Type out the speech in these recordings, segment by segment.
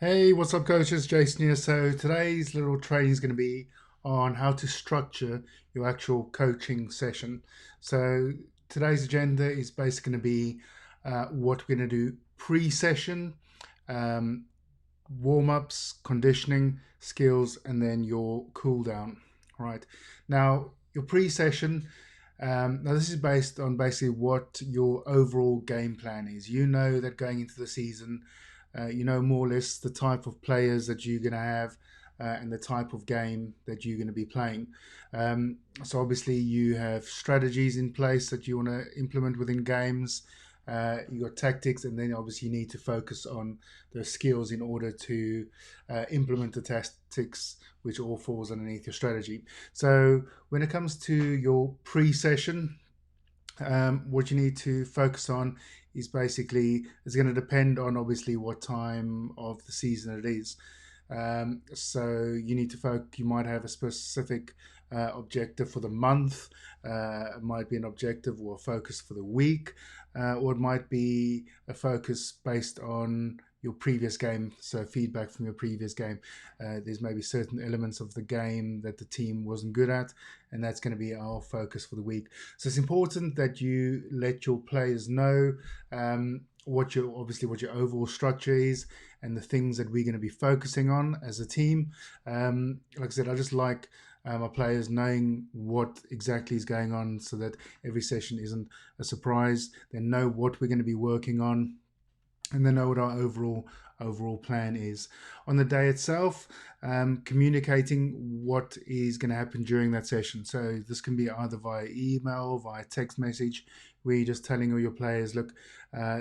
Hey, what's up, coaches? Jason here. So today's little training is going to be on how to structure your actual coaching session. So today's agenda is basically going to be what we're going to do pre-session, um, warm-ups, conditioning, skills, and then your cool down. Right now, your pre-session. Now, this is based on basically what your overall game plan is. You know that going into the season, you know more or less the type of players that you're going to have and the type of game that you're going to be playing. So, obviously, you have strategies in place that you want to implement within games. You got tactics, and then obviously you need to focus on the skills in order to implement the tactics, which all falls underneath your strategy. So, when it comes to your pre-session, what you need to focus on is basically it's going to depend on obviously what time of the season it is. So you need to focus. You might have a specific objective for the month. It might be an objective or a focus for the week, or it might be a focus based on your previous game. So feedback from your previous game. There's maybe certain elements of the game that the team wasn't good at, and that's going to be our focus for the week. So it's important that you let your players know what your obviously what your overall structure is and the things that we're going to be focusing on as a team. Like I said, I just like my players knowing what exactly is going on so that every session isn't a surprise. They know what we're going to be working on and they know what our overall plan is on the day itself. Communicating what is going to happen during that session, so this can be either via email, via text message, where you're just telling all your players, look,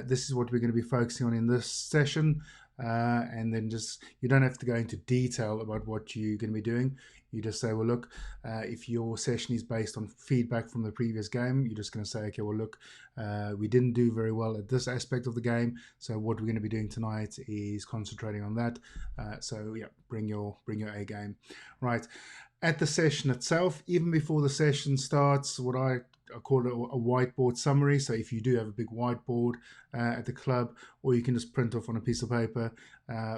this is what we're going to be focusing on in this session. And then just you don't have to go into detail about what you're going to be doing. You just say, well, look, if your session is based on feedback from the previous game, you're just going to say, okay, well, look, we didn't do very well at this aspect of the game, so what we're going to be doing tonight is concentrating on that. So yeah, bring your A game, right? At the session itself, even before the session starts, what I call it a whiteboard summary. So if you do have a big whiteboard at the club, or you can just print off on a piece of paper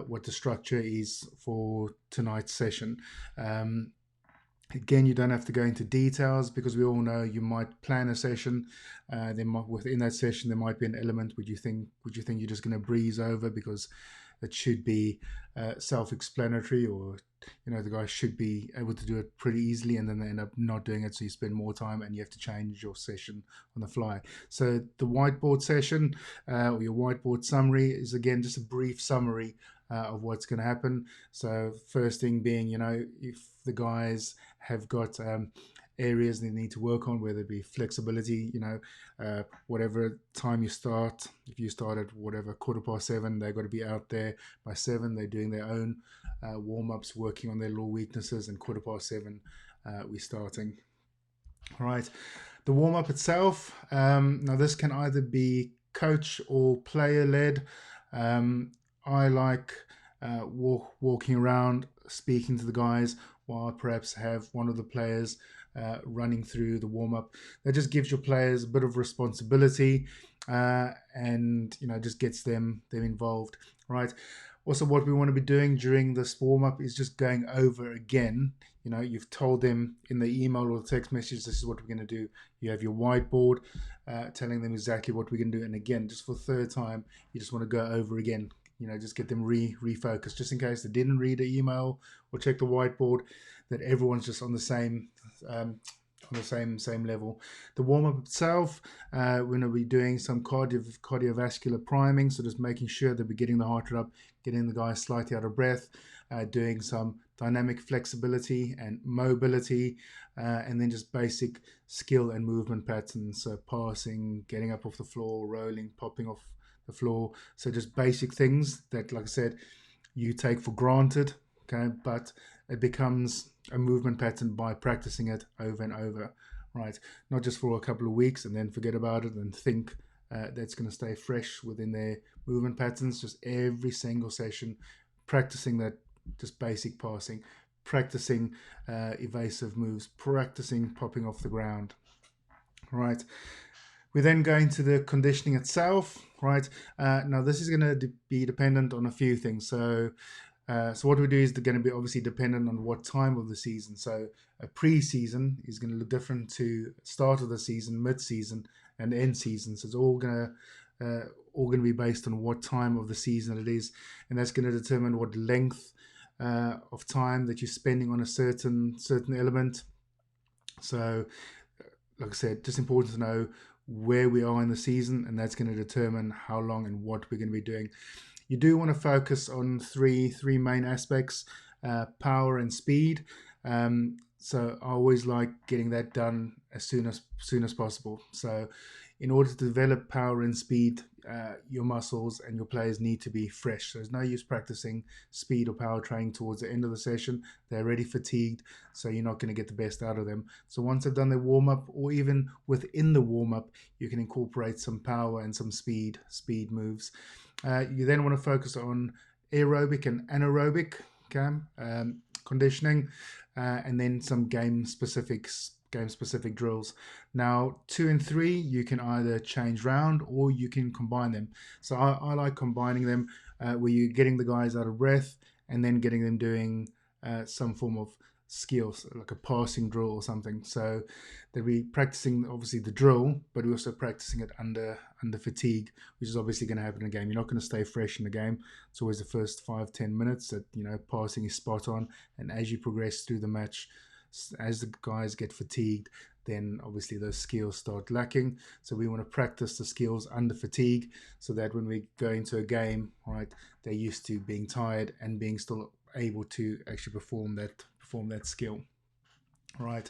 what the structure is for tonight's session. Again, you don't have to go into details because we all know you might plan a session. Within that session there might be an element would you think you're just going to breeze over because it should be self-explanatory, or the guy should be able to do it pretty easily, and then they end up not doing it, so you spend more time and you have to change your session on the fly. So the whiteboard session or your whiteboard summary is again just a brief summary of what's going to happen. So first thing being, if the guys have got areas they need to work on, whether it be flexibility, whatever time you start. If you start at whatever 7:15, they've got to be out there by 7. They're doing their own warm-ups, working on their little weaknesses, and 7:15 we're starting. All right. The warm-up itself, now this can either be coach or player led. I like walking around, speaking to the guys, while perhaps have one of the players running through the warm up. That just gives your players a bit of responsibility, and just gets them involved, right? Also, what we want to be doing during this warm up is just going over again. You've told them in the email or the text message, this is what we're going to do. You have your whiteboard telling them exactly what we're going to do. And again, just for the third time, you just want to go over again. Just get them refocused, just in case they didn't read the email or check the whiteboard, that everyone's just on the same level. The warm up itself, we're going to be doing some cardiovascular priming, so just making sure that we're getting the heart rate up, getting the guys slightly out of breath, doing some dynamic flexibility and mobility, and then just basic skill and movement patterns, so passing, getting up off the floor, rolling, popping off the floor. So just basic things that, like I said, you take for granted, okay, but it becomes a movement pattern by practicing it over and over, right? Not just for a couple of weeks and then forget about it and think that's going to stay fresh within their movement patterns. Just every single session, practicing that, just basic passing, practicing evasive moves, practicing popping off the ground, right? We then go into the conditioning itself, right? Now this is going to be dependent on a few things. So what we do is going to be obviously dependent on what time of the season. So a pre-season is going to look different to start of the season, mid-season, and end season. So it's all going to be based on what time of the season it is, and that's going to determine what length of time that you're spending on a certain element. So, like I said, just important to know where we are in the season, and that's going to determine how long and what we're going to be doing. You do want to focus on three main aspects: power and speed. So I always like getting that done as soon as possible. So in order to develop power and speed, your muscles and your players need to be fresh. So there's no use practicing speed or power training towards the end of the session. They're already fatigued, so you're not going to get the best out of them. So once they've done their warm-up, or even within the warm-up, you can incorporate some power and some speed moves. You then want to focus on aerobic and anaerobic conditioning, and then some game specific drills. Now 2 and 3 you can either change round or you can combine them. So I like combining them, where you're getting the guys out of breath and then getting them doing some form of skills like a passing drill or something. So they'll be practicing obviously the drill, but we're also practicing it under fatigue, which is obviously going to happen in a game. You're not going to stay fresh in the game. It's always the first 5-10 minutes that passing is spot on, and as you progress through the match, as the guys get fatigued, then obviously those skills start lacking. So we want to practice the skills under fatigue, so that when we go into a game, right, they're used to being tired and being still able to actually perform that skill. Right,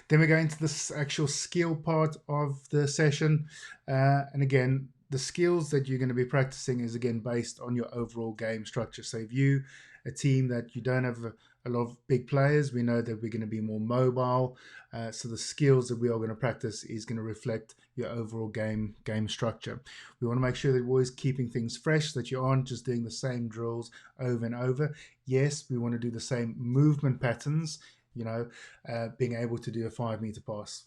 then we go into this actual skill part of the session, and again, the skills that you're going to be practicing is again based on your overall game structure. So if you a team that you don't have a lot of big players, we know that we're going to be more mobile. So the skills that we are going to practice is going to reflect your overall game structure. We want to make sure that we're always keeping things fresh, so that you aren't just doing the same drills over and over. Yes, we want to do the same movement patterns, being able to do a 5-meter pass.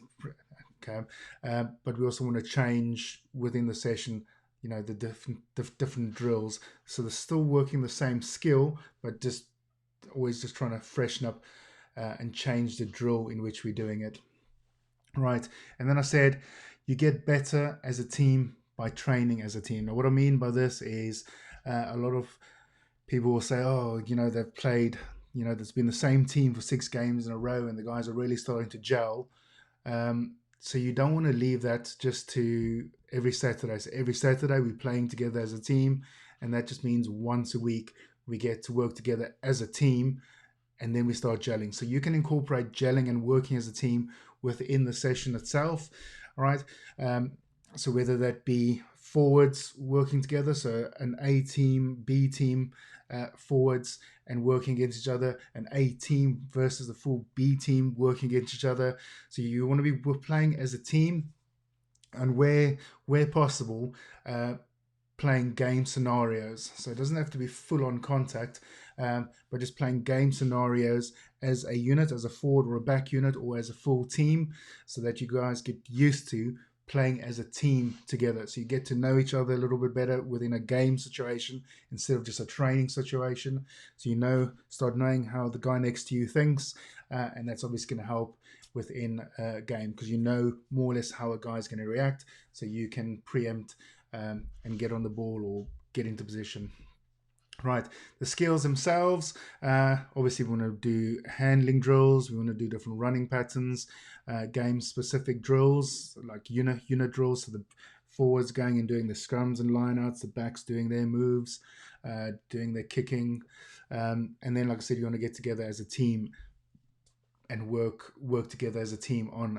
Okay, but we also want to change within the session, the different drills. So they're still working the same skill, but just always just trying to freshen up and change the drill in which we're doing it. Right, and then I said you get better as a team by training as a team. Now, what I mean by this is a lot of people will say, oh, they've played, there's been the same team for 6 games in a row and the guys are really starting to gel. So you don't want to leave that just to every Saturday. So every Saturday we're playing together as a team, and that just means once a week we get to work together as a team, and then we start gelling. So you can incorporate gelling and working as a team within the session itself. All right. So whether that be forwards working together, so an A team, B team, forwards and working against each other, an A team versus the full B team working against each other. So you want to be playing as a team, and where possible, playing game scenarios. So it doesn't have to be full on contact, but just playing game scenarios as a unit, as a forward or a back unit, or as a full team, so that you guys get used to playing as a team together. So you get to know each other a little bit better within a game situation instead of just a training situation. So start knowing how the guy next to you thinks, and that's obviously going to help within a game, because more or less how a guy's going to react, so you can preempt and get on the ball or get into position. Right, the skills themselves, obviously we want to do handling drills, we want to do different running patterns, game specific drills like unit drills, so the forwards going and doing the scrums and lineouts, the backs doing their moves, doing their kicking, and then like I said, you want to get together as a team and work together as a team on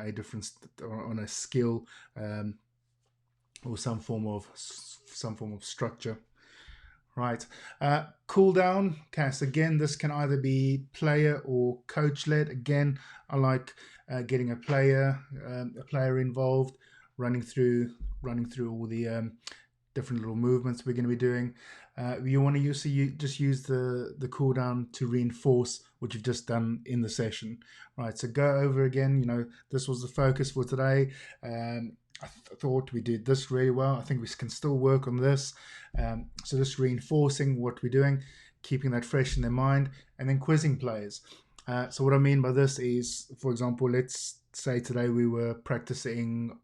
a skill, or some form of structure. Right, cooldown. Okay, so again, this can either be player or coach led. Again, I like getting a player involved, running through all the different little movements we're going to be doing. You want to use the cooldown to reinforce what you've just done in the session. Right, so go over again. This was the focus for today. thought we did this really well. I think we can still work on this. So just reinforcing what we're doing, keeping that fresh in their mind, and then quizzing players. So what I mean by this is, for example, let's say today we were practicing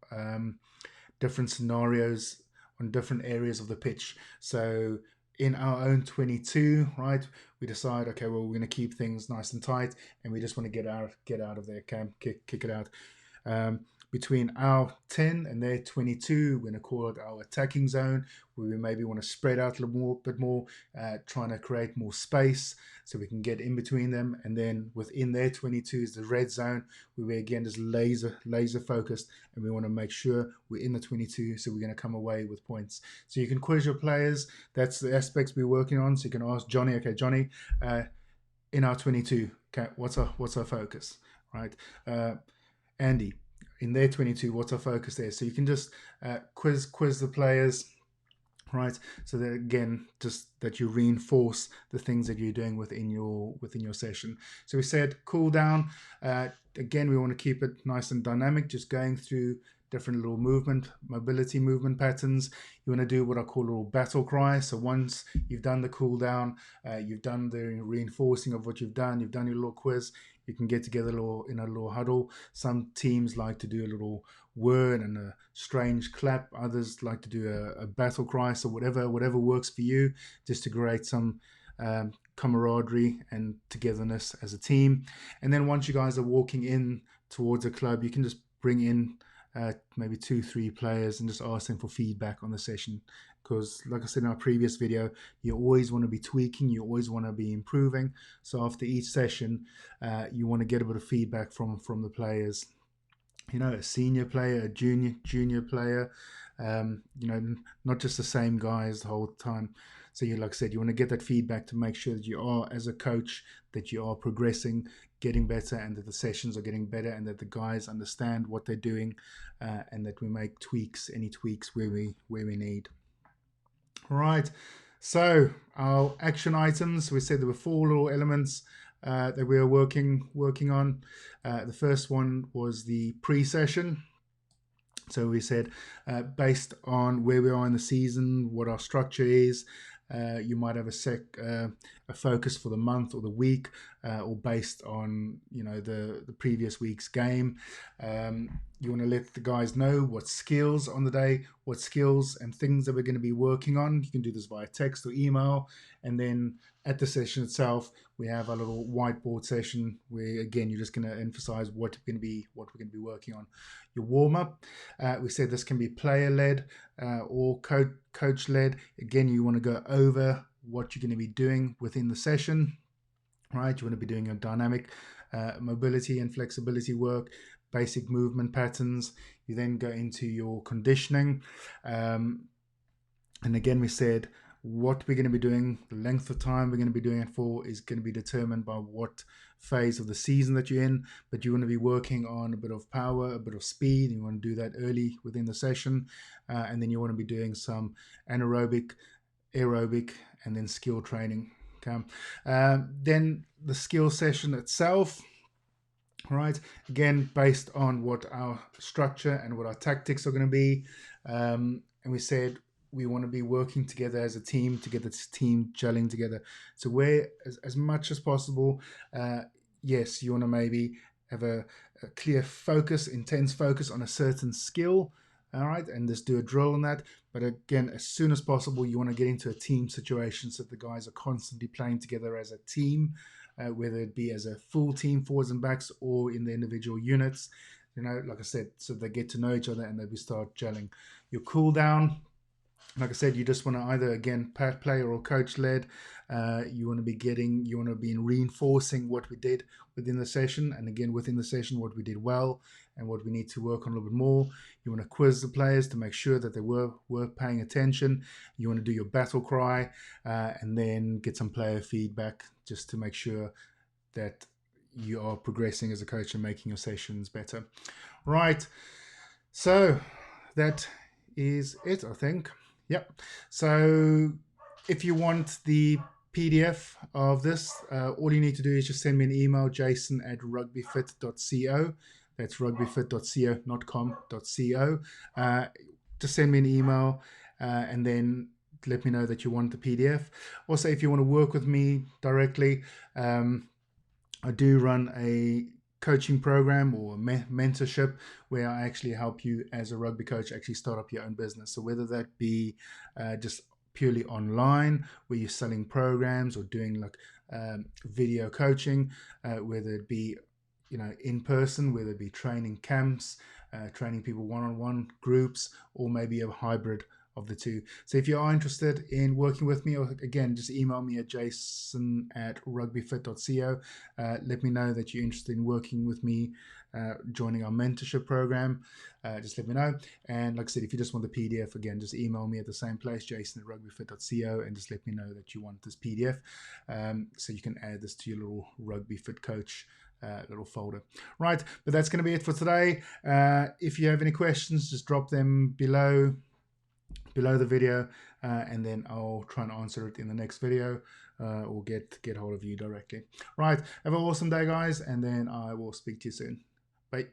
different scenarios on different areas of the pitch. So in our own 22, right, we decide, okay, well, we're going to keep things nice and tight, and we just want to get out of there, kick it out. Um, Between our 10 and their 22, we're going to call it our attacking zone, where we maybe want to spread out a little bit more, trying to create more space so we can get in between them. And then within their 22 is the red zone, where we again just laser focused, and we want to make sure we're in the 22, so we're going to come away with points. So you can quiz your players. That's the aspects we're working on. So you can ask Johnny, okay, Johnny, in our 22, okay, what's our focus, right? Andy, in their 22, what's our focus there? So you can just quiz the players, right? So that again, just that you reinforce the things that you're doing within your session. So we said cool down. Again, we want to keep it nice and dynamic, just going through different little mobility movement patterns. You want to do what I call a little battle cry. So once you've done the cool down, you've done the reinforcing of what you've done your little quiz, you can get together in a little huddle. Some teams like to do a little word and a strange clap. Others like to do a battle cry. So whatever works for you, just to create some camaraderie and togetherness as a team. And then once you guys are walking in towards a club, you can just bring in maybe 2-3 players and just ask them for feedback on the session. Because like I said in our previous video, you always want to be tweaking, you always want to be improving. So after each session, you want to get a bit of feedback from the players. You know, a senior player, a junior player, you know, not just the same guys the whole time. So you, like I said, you want to get that feedback to make sure that you are, as a coach, that you are progressing, getting better, and that the sessions are getting better, and that the guys understand what they're doing, and that we make any tweaks where we need. All right. So our action items, we said there were 4 little elements that we were working on. The first one was the pre-session. So we said, based on where we are in the season, what our structure is, you might have a focus for the month or the week, or based on the previous week's game. You want to let the guys know what skills on the day, what skills and things that we're going to be working on. You can do this via text or email, and then at the session itself, we have a little whiteboard session where again you're just going to emphasize what we're going to be working on. Your warm up, we said this can be player led or coach led. Again, you want to go over what you're going to be doing within the session, right? You want to be doing a dynamic mobility and flexibility work, basic movement patterns. You then go into your conditioning, and again we said what we're going to be doing, the length of time we're going to be doing it for is going to be determined by what phase of the season that you're in. But you want to be working on a bit of power, a bit of speed, and you want to do that early within the session, and then you want to be doing some anaerobic, aerobic, and then skill training. Okay. Then the skill session itself, right, again based on what our structure and what our tactics are going to be, and we said we want to be working together as a team to get this team gelling together. So where as much as possible, yes, you want to maybe have a clear focus, intense focus on a certain skill, all right, and just do a drill on that. But again, as soon as possible, you want to get into a team situation so that the guys are constantly playing together as a team, whether it be as a full team, forwards and backs, or in the individual units. Like I said, so they get to know each other and they start gelling. Your cool down, like I said, you just want to either, again, player or coach led. You want to be reinforcing what we did within the session, and again within the session what we did well and what we need to work on a little bit more. You want to quiz the players to make sure that they were paying attention. You want to do your battle cry, and then get some player feedback just to make sure that you are progressing as a coach and making your sessions better. Right. So that is it, I think. Yep. So if you want the PDF of this, all you need to do is just send me an email, jason@rugbyfit.co. That's rugbyfit.co, not com.co. Just send me an email and then let me know that you want the PDF. Also, if you want to work with me directly, I do run a coaching program or mentorship where I actually help you as a rugby coach actually start up your own business. So whether that be just purely online where you're selling programs or doing like video coaching, whether it be in person, whether it be training camps, training people one-on-one groups, or maybe a hybrid of the two. So if you are interested in working with me, or again, just email me at jason@rugbyfit.co. Let me know that you're interested in working with me, joining our mentorship program. Just let me know. And like I said, if you just want the PDF, again, just email me at the same place, jason@rugbyfit.co, and just let me know that you want this PDF, so you can add this to your little Rugby Fit Coach little folder. Right, but that's going to be it for today. If you have any questions, just drop them below the video, and then I'll try and answer it in the next video, or get hold of you directly. Right, have an awesome day, guys, and then I will speak to you soon. Bye.